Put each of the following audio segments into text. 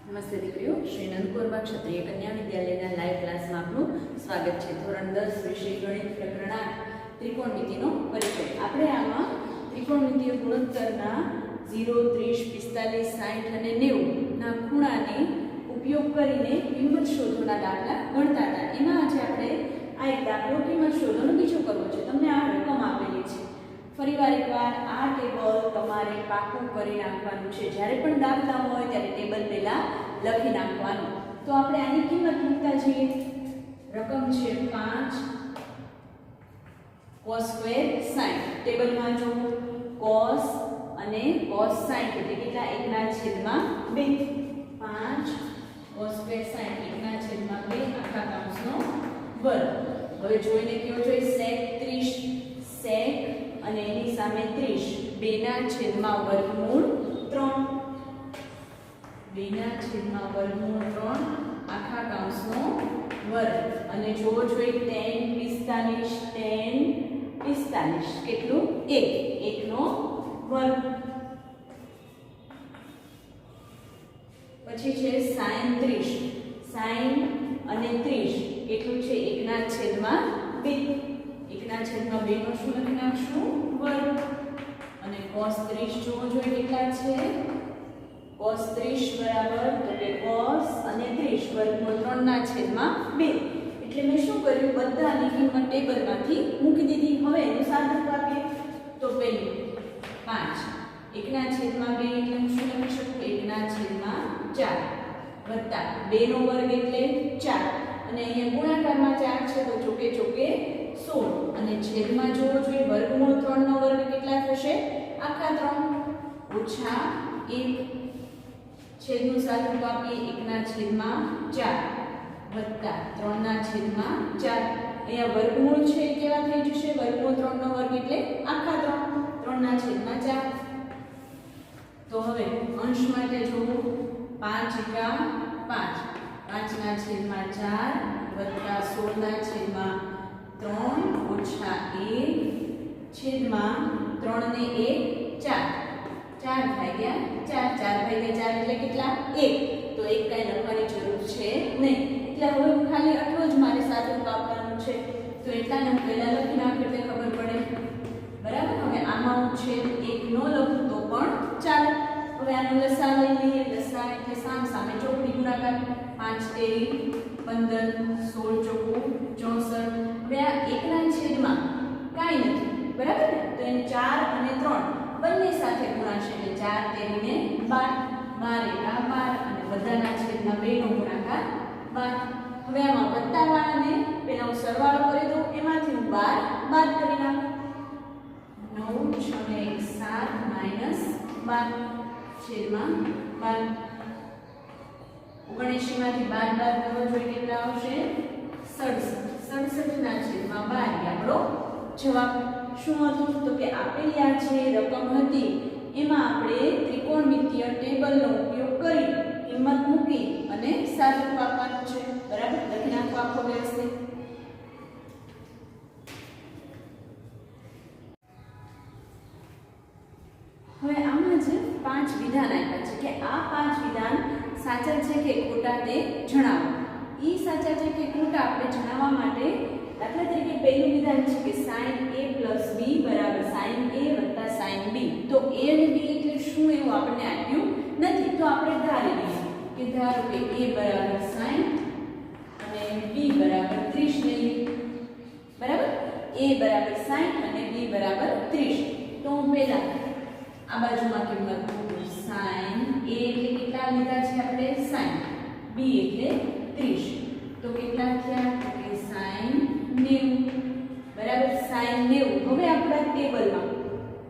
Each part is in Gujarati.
નમસ્તે દીકરીઓ, શ્રી નંદકુરબા ક્ષત્રિય કન્યા વિદ્યાલયના લાઈવ ક્લાસમાં આપનું સ્વાગત છે. ધોરણ 10 વિષય ગણિત પ્રકરણ 8 ત્રિકોણમિતિનો પરિચય. આપણે આમાં ત્રિકોણમિતિય ગુણોત્તરના 0, 30, 45, 60 અને 90 ના ખૂણાને ઉપયોગ કરીને કિંમત શોધોના દાખલા ગણતા હતા. એમાં આજે આપણે આ એક દાખલો કિંમત શોધોનો બીજો કરવો છે. તમને આ રકમ આપેલી છે. ફરીવાર એકવાર આ ટેબલ તમારે પાકું કરી નાખવાનું છે. જ્યારે પણ દાખલા હોય ત્યારે ટેબલ પહેલા લખી નાખવાનું. તો આપણે આની કિંમત મૂકતા જઈએ. રકમ છે 5 cos સ્ક્વેર 60. ટેબલમાં જો cos અને cos 60 એટલે કેટલા? 1/2. 5 cos સ્ક્વેર 60 1/2 આખા કૌંસનો વર્ગ. હવે જોઈને કયો જોઈએ? sec 30 sec અને એની સામે 30 2/વર્ગમૂળ 3 2/વર્ગમૂળ 3 આખા કૌંસનો વર્ગ. અને જોવો જોઈએ tan 45 કેટલું? 1 નો વર્ગ. પછી છે sin 30 sin અને 30 કેટલું છે? 1/2 1/2 નો શું લખી નાખશું? વર્ગ. અને cos 30 જોવો જોઈએ કેટલા છે? cos 30 બરાબર તો કે cos અને 30 વર્ગમૂળ 3/2. એટલે મેં શું કર્યું? બધાની કિંમત ટેબલમાંથી મૂકી દીધી. હવે એનું સાદુરૂપ આપીએ તો પહેલું 5 1/2 એટલે હું શું લખી શકું? 1/4 વત્તા 2 નો વર્ગ એટલે 4 અને અહીંયા ગુણાકારમાં 4 છે તો ચોકે 16 અને છેદમાં જોવો જોઈએ વર્ગમૂળ 3 નો વર્ગ કેટલા થશે? આખા 3 ઓછા 1. છેદનું સાદુરૂપ આપીએ 1/4 વત્તા 3/4. અહીંયા વર્ગમૂળ છે એ કેવા થઈ જશે? વર્ગમૂળ 3 નો વર્ગ એટલે આખા 3 3/4. તો હવે અંશ માટે જોવો 5 એકા 5 5/4 વત્તા 16/3 ઓછા 1 છેદમાં 3 ને 1 4 4 ભાગ્યા 4 એટલે કેટલા? 1. તો 1 કાંઈ લખવાની જરૂર છે નહીં. એટલે હવે હું ખાલી આટલું જ મારે સાદુરૂપ આપવાનું છે. તો એટલાને હું પહેલા લખી નાખું એટલે ખબર પડે. બરાબર. હવે આમાં હું છે 1 નો લખું તો પણ ચાલે. હવે આનો લસા લઈ લઈએ. લસા એટલે સામે ચોકડી ગુણાકાર 5 તેરી 15 16 ચોકું 64. હવે આ 1/છેદમાં કાંઈ નથી. બરાબર ને? તો એને 4 અને 3 બંને સાથે ગુણાશે એટલે 4 તેરી ને 12 12 એકા 12 અને બધાના છેદમાં 2 નો ગુણાકાર 12. હવે આમાં વત્તાવાળાને પહેલા હું સરવાળો કરી દઉં. એમાંથી હું 12 બાદ કરી નાખું. 9 6 ને 1 7 -12 છેદમાં 12. 79 માંથી 12 બાદ કરો જોઈએ કેટલા આવશે? 67 ના છેદમાં 12 આપણો જવાબ. શું હતું? તો કે આપેલી આ જે રકમ હતી એમાં આપણે ત્રિકોણમિતિય ટેબલનો ઉપયોગ કરી કિંમત મૂકી અને સાદુરૂપ આપવાનું છે. બરાબર. લખી નાખો આખો વ્યવસ્થિત. હવે આમાં જે 5 વિધાન આપ્યા છે કે આ 5 વિધાન સાચા છે કે ખોટા તે જણાવો. ઈ સાચા છે કે ખોટા આપણે જણાવવા માટે દાખલા તરીકે પહેલું વિધાન છે કે sin a + b બરાબર sin a વત્તા sin b. તો a અને b એટલે શું એવું આપણને આપ્યું નથી. તો આપણે ધારી લઈએ કે ધારો કે a બરાબર 60 અને b બરાબર 30 લઈએ. બરાબર. a બરાબર 60 અને b બરાબર 30. તો હું પહેલા આ બાજુમાં કિંમત મૂકું. sin a એટલે કેટલા લીધા છે આપણે? 60. b એટલે 30. તો કેટલા થયા? તો કે sin 90. બરાબર. sin 90. હવે આપણા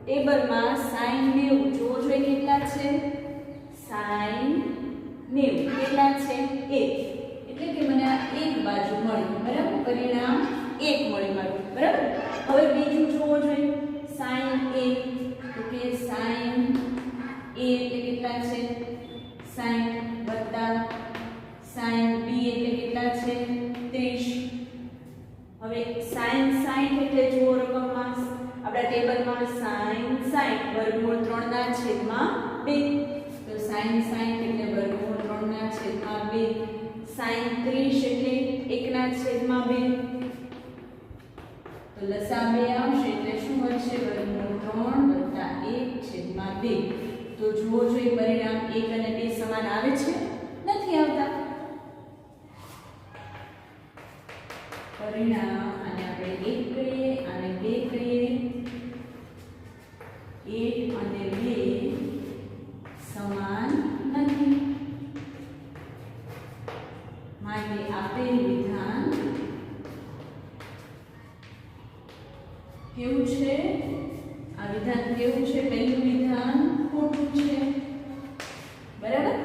ટેબલમાં sin 90 જોવો જોઈએ કેટલા છે? sin 90 કેટલા છે? 1. એટલે કે મને આ એક બાજુ મળી. બરાબર. પરિણામ 1 મળી મારું. બરાબર. હવે બીજું જોવો જોઈએ sin a. તો કે sin a એટલે કેટલા છે? 60 વત્તા sin b એટલે કેટલા છે? 30. હવે sin 60 એટલે જુઓ રકમમાં આપણા ટેબલમાં sin 60 વર્ગમૂળ 3/2. તો sin 60 એટલે વર્ગમૂળ 3/2 sin 30 એટલે 1/2. તો લસા 2 આવશે એટલે શું વધશે વર્ગમૂળ 3 + 1/2. તો જુઓ જોઈએ પરિણામ 1 અને 2 સમાન આવે છે? નથી આવતા. પરિણામ અને આપણે 1 કહીએ અને 2 કહીએ, 1 અને 2 સમાન નથી. માટે આપેલ વિધાન કેવું છે? આ વિધાન કેવું છે? પહેલું વિધાન ખોટું છે. બરાબર?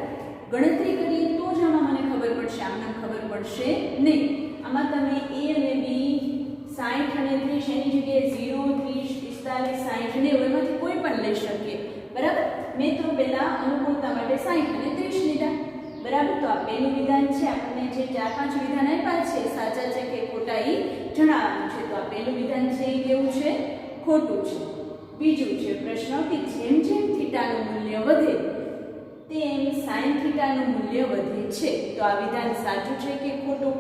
ગણતરી કરીએ તો જ આમાં મને ખબર પડશે, આમને ખબર પડશે નહીં. આમાં તમે a અને b 60 અને 30 એની જગ્યાએ 0, 30, 45, 60 ને એમાંથી કોઈ પણ લઈ શકીએ. બરાબર? મેં તો પહેલા અનુકૂળતા માટે 60 અને 30 લીધા. બરાબર? તો આ પહેલું વિધાન છે. આપણને જે 4-5 વિધાન આપ્યા છે સાચા છે કે ખોટા એ જણાવવાનું છે. તો આ પહેલું વિધાન છે એ કેવું છે? ખોટું છે. બીજું છે પ્રશ્ન કે જેમ જેમ થીટાનું મૂલ્ય વધે તેમ sin થીટાનું મૂલ્ય વધે છે. તો આ વિધાન સાચું છે કે ખોટું?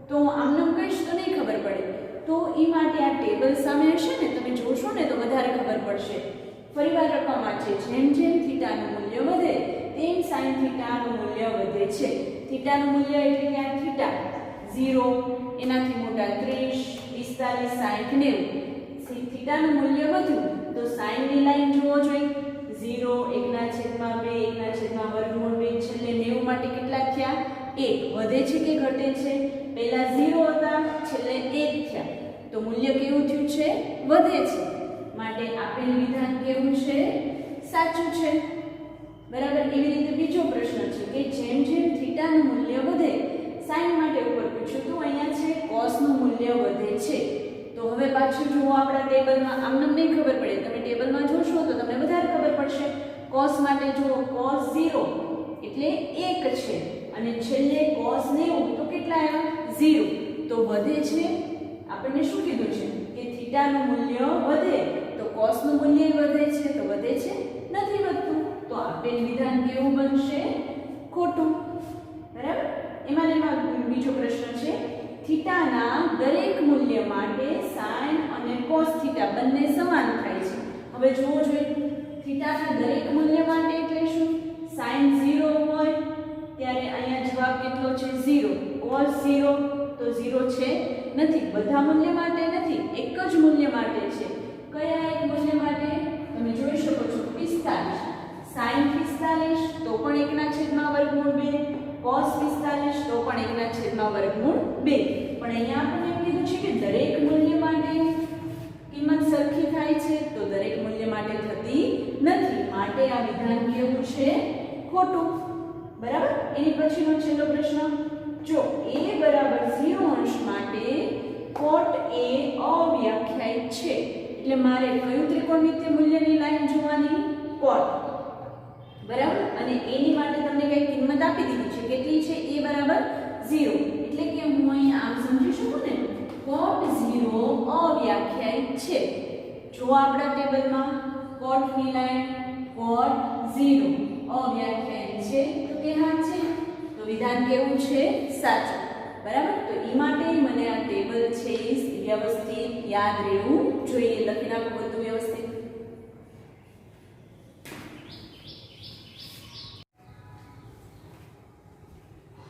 તો આમને કહીશ તો નહીં ખબર પડે. તો એ માટે આ ટેબલ સામે હશે ને, તમે જોશો ને તો વધારે ખબર પડશે. ફરીવાર રકમ છે જેમ જેમ થીટાનું મૂલ્ય વધે તેમ sin થીટાનું મૂલ્ય વધે છે. થીટાનું મૂલ્ય એટલે કે આ થીટા 0, એનાથી મોટા 30, 45, 60, 90. થીટાનું મૂલ્ય વધ્યું તો sin ની લાઈન જોવો જોઈએ. 0, 1/2, 1/2, છેલ્લે 90 માટે કેટલા થયા? 1. વધે છે કે ઘટે છે? પહેલા 0 હતા, છેલ્લે 1 થયા. તો મૂલ્ય કેવું થયું છે? વધે છે. માટે આપેલ વિધાન કેવું છે? સાચું છે. બરાબર? એવી રીતે બીજો પ્રશ્ન છે કે જેમ જેમ થીટાનું મૂલ્ય વધે, sin માટે ઉપર પૂછ્યું તો અહીંયા છે cos નું મૂલ્ય વધે છે. તો હવે પાછું જુઓ આપણા ટેબલમાં, આમને નહીં ખબર પડે, તમે ટેબલમાં જોશો તો તમને વધારે ખબર પડશે. cos માટે જુઓ, cos 0 એટલે 1 છે અને છેલ્લે cos 90 તો કેટલા આવ્યા? 0. તો વધે છે. આપણને શું કીધું છે કે થીટાનું મૂલ્ય વધે તો cos નું મૂલ્ય વધે છે. તો વધે છે? નથી વધતું. તો આપેલ વિધાન કેવું બનશે? ખોટું. બરાબર? એમાં બીજો પ્રશ્ન છે થીટાના દરેક મૂલ્ય માટે sin અને cos થીટા બંને સમાન થાય છે. હવે જોવો જોઈએ થીટાના દરેક મૂલ્ય માટે એટલે શું? sin 0 હોય ત્યારે અહીંયા જવાબ કેટલો છે? 0. cos 0 તો 0 છે? નથી. બધા મૂલ્ય માટે નથી, એક જ મૂલ્ય માટે છે. કયા એક મૂલ્ય માટે? તમે જોઈ શકો છો 45. sin 45 તો પણ 1/2, cos 45 તો પણ 1/2. પણ અહીંયા આપણને એમ કીધું છે કે દરેક મૂલ્ય માટે કિંમત સરખી થાય છે. તો દરેક મૂલ્ય માટે થતી નથી. માટે આ વિધાન કેવું છે? ખોટું. બરાબર? એની પછીનો છેલ્લો પ્રશ્ન, જો a બરાબર 0 માટે cot a અવ્યાખ્યાયિત છે. એટલે મારે કયું ત્રિકોણમિતિય મૂલ્યની લાઈન જોવાની? cot. બરાબર? અને a ની માટે તમને કઈ કિંમત આપી દીધી છે. કેટલી છે? a બરાબર 0. એટલે કે હું અહીં આમ સમજી શકું ને, cot 0 અવ્યાખ્યાયિત છે. જો આપણા ટેબલમાં cot ની લાઈન cot 0 અવ્યાખ્યાયિત છે તો કે હા છે. તો વિધાન કેવું છે? સાચું. બરાબર? તો એ માટે મને આ ટેબલ છે વ્યવસ્થિત યાદ રહેવું જોઈએ. લખી નાખો બધું વ્યવસ્થિત.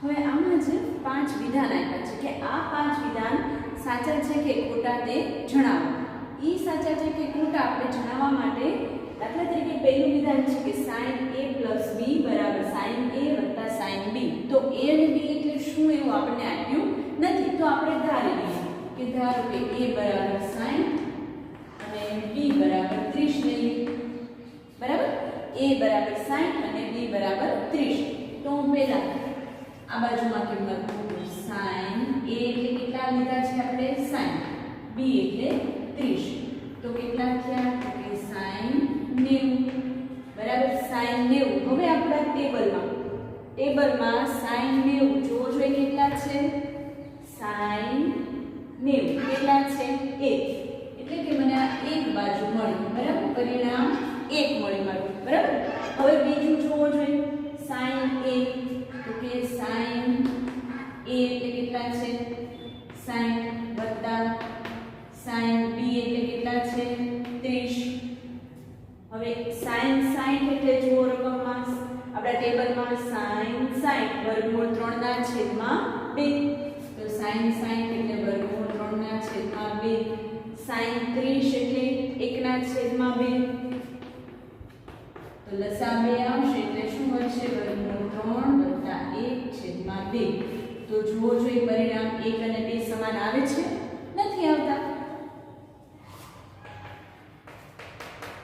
હવે આમાં જે 5 વિધાન આપ્યા છે કે આ 5 વિધાન સાચા છે કે ખોટા તે જણાવો. એ સાચા છે કે ખોટા આપણે જણાવવા માટે દાખલા તરીકે પહેલું વિધાન છે કે sin a + b બરાબર sin a + sin b. તો a અને b એટલે શું એવું આપણને આપ્યું નથી. તો આપણે ધારી લઈએ કે ધારો કે a બરાબર 60 અને b બરાબર 30 લઈએ. બરાબર? a બરાબર 60 અને b બરાબર 30. તો હું પહેલા આ બાજુમાં કિંમત મૂકું. sin a એટલે કેટલા લીધા છે આપણે? 60. b એટલે 30. તો કેટલા થયા? તો કે sin 90. બરાબર? sin 90. હવે આપણા ટેબલમાં sin 90 જોવો જોઈએ કેટલા છે? sin 90 કેટલા છે? 1. એટલે કે મને આ એક બાજુ મળી. બરાબર? પરિણામ 1 મળી મારું. બરાબર? હવે બીજું જોવો જોઈએ sin a. તો કે sin 90 આપણા ટેબલમાં sin 60 વર્ગમૂળ 3 ના છેદમાં 2 તો sin 60 એટલે વર્ગમૂળ 3 ના છેદમાં 2 sin 30 એટલે 1 ના છેદમાં 2 તો લસા 2 આવશે એટલે શું વધશે વર્ગમૂળ 3 + 1 છેદમાં 2 તો જુઓ જોઈએ પરિણામ 1 અને 2 સમાન આવે છે નથી આવતા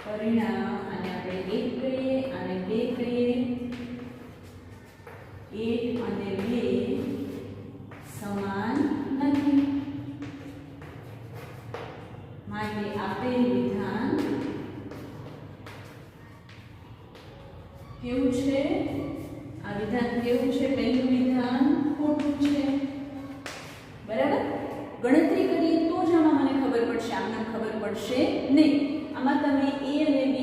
પરિણામ અને આપણે 1 કહીએ અને 2 કહીએ 1 અને 2 સમાન નથી માટે આપેલ વિધાન કેવું છે આ વિધાન કેવું છે પહેલું વિધાન ખોટું છે બરાબર ગણતરી કરીએ તો જ આમાં મને ખબર પડશે આમને ખબર પડશે નહીં આમાં તમે a અને b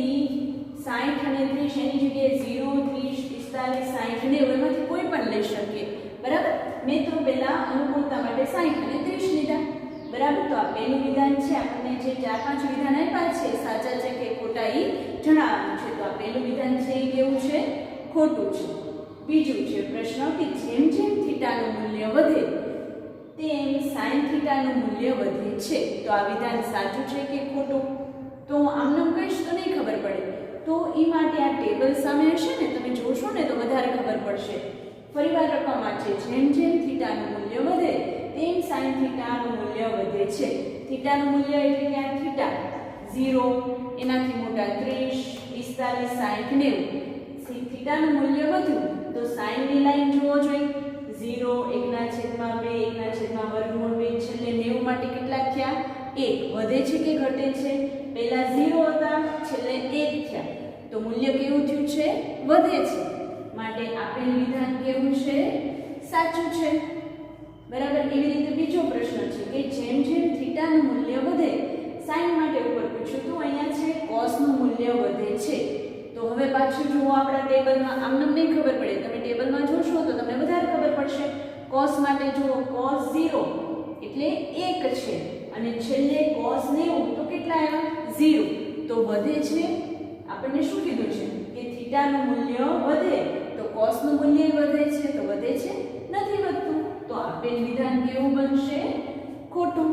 60 અને 30 એની જગ્યાએ 0 30 45 60 ને એમાંથી કોઈ પણ લઈ શકીએ બરાબર મેં તો પહેલા અનુકૂળતા માટે 60 અને 30 લીધા બરાબર તો આ પહેલું વિધાન છે આપણને જે 4-5 વિધાન આપ્યા છે સાચા છે કે ખોટા એ જણાવવાનું છે તો આ પહેલું વિધાન છે એ કેવું છે ખોટું છે બીજું છે પ્રશ્ન કે જેમ જેમ થીટાનું મૂલ્ય વધે તેમ sin થીટાનું મૂલ્ય વધે છે તો આ વિધાન સાચું છે કે ખોટું તો આમને કહીશ તો નહીં ખબર પડે તો એ માટે આ ટેબલ સામે હશે ને તમે જોશો ને તો વધારે ખબર પડશે ફરીવાર લખવામાં છે જેમ જેમ થીટાનું મૂલ્ય વધે તેમ sin થીટાનું મૂલ્ય વધે છે થીટાનું મૂલ્ય એટલે કે આ થીટા 0 એનાથી મોટા 30 45 60 90 થીટાનું મૂલ્ય વધ્યું તો sin ની લાઈન જોવો જોઈએ 0 1/2 1/√2 છેલ્લે 90 માટે કેટલા થયા 1 વધે છે કે ઘટે છે પહેલા 0 હતા છેલ્લે 1 થયા તો મૂલ્ય કેવું થયું છે વધે છે માટે આપેલ વિધાન કેવું છે સાચું છે બરાબર એવી રીતે બીજો પ્રશ્ન છે કે જેમ જેમ થીટાનું મૂલ્ય વધે sin માટે ઉપર પૂછ્યું તો અહીંયા છે cos નું મૂલ્ય વધે છે તો હવે પાછું જુઓ આપણા ટેબલમાં આમને નહીં ખબર પડે તમે ટેબલમાં જોશો તો તમને વધારે ખબર પડશે cos માટે જુઓ cos 0 એટલે 1 છે અને છેલ્લે cos 90 તો કેટલા આવ્યા 0 તો વધે છે આપણને શું કીધું છે કે થીટાનું મૂલ્ય વધે તો cos નું મૂલ્ય વધે છે તો વધે છે નથી વધતું તો આપેલ વિધાન કેવું બનશે ખોટું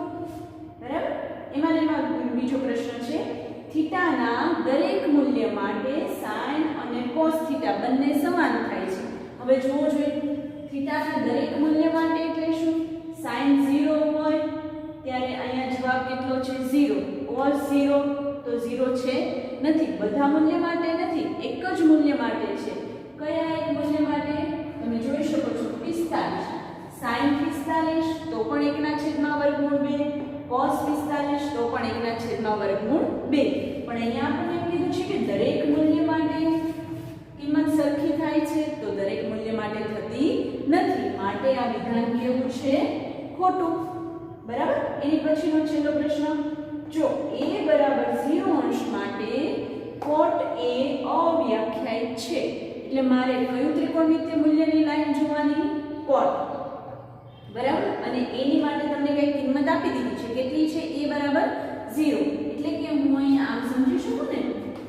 બરાબર એમાં બીજો પ્રશ્ન છે થીટાના દરેક મૂલ્ય માટે sin અને cos થીટા બંને સમાન થાય છે હવે જોવો જોઈએ થીટાના દરેક મૂલ્ય માટે એટલે શું sin 0 હોય ત્યારે અહીંયા જવાબ કેટલો છે 0 cos 0 તો 0 છે નથી બધા મૂલ્ય માટે નથી એક જ મૂલ્ય માટે છે કયા એક મૂલ્ય માટે તમે જોઈ શકો છો 45 sin 45 તો પણ 1/√2 cos 45 તો પણ 1/√2 પણ અહીંયા આપણને એમ કીધું છે કે દરેક મૂલ્ય માટે કિંમત સરખી થાય છે તો દરેક મૂલ્ય માટે થતી નથી માટે આ વિધાન કેવું છે ખોટું બરાબર એની પછીનો છેલ્લો પ્રશ્ન જો a = 0 અંશ માટે cot a અવ્યાખ્યાયિત છે એટલે મારે કયું ત્રિકોણમિતિય મૂલ્યની લાઈન જોવાની cot બરાબર અને a ની માટે તમને કઈ કિંમત આપી દીધી છે કેટલી છે a = 0 એટલે કે હું અહીં આમ સમજી શકું ને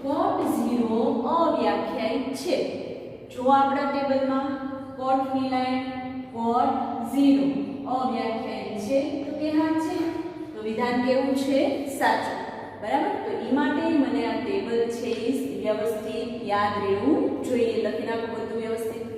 cot 0 અવ્યાખ્યાયિત છે જો આપણા ટેબલમાં cot ની લાઈન cot 0 અવ્યાખ્યાયિત છે તો કે હા છે તો વિધાન કેવું છે સાચું બરાબર તો એ માટે મને આ ટેબલ છે વ્યવસ્થિત યાદ રહેવું જોઈએ લખી નાખો બધું વ્યવસ્થિત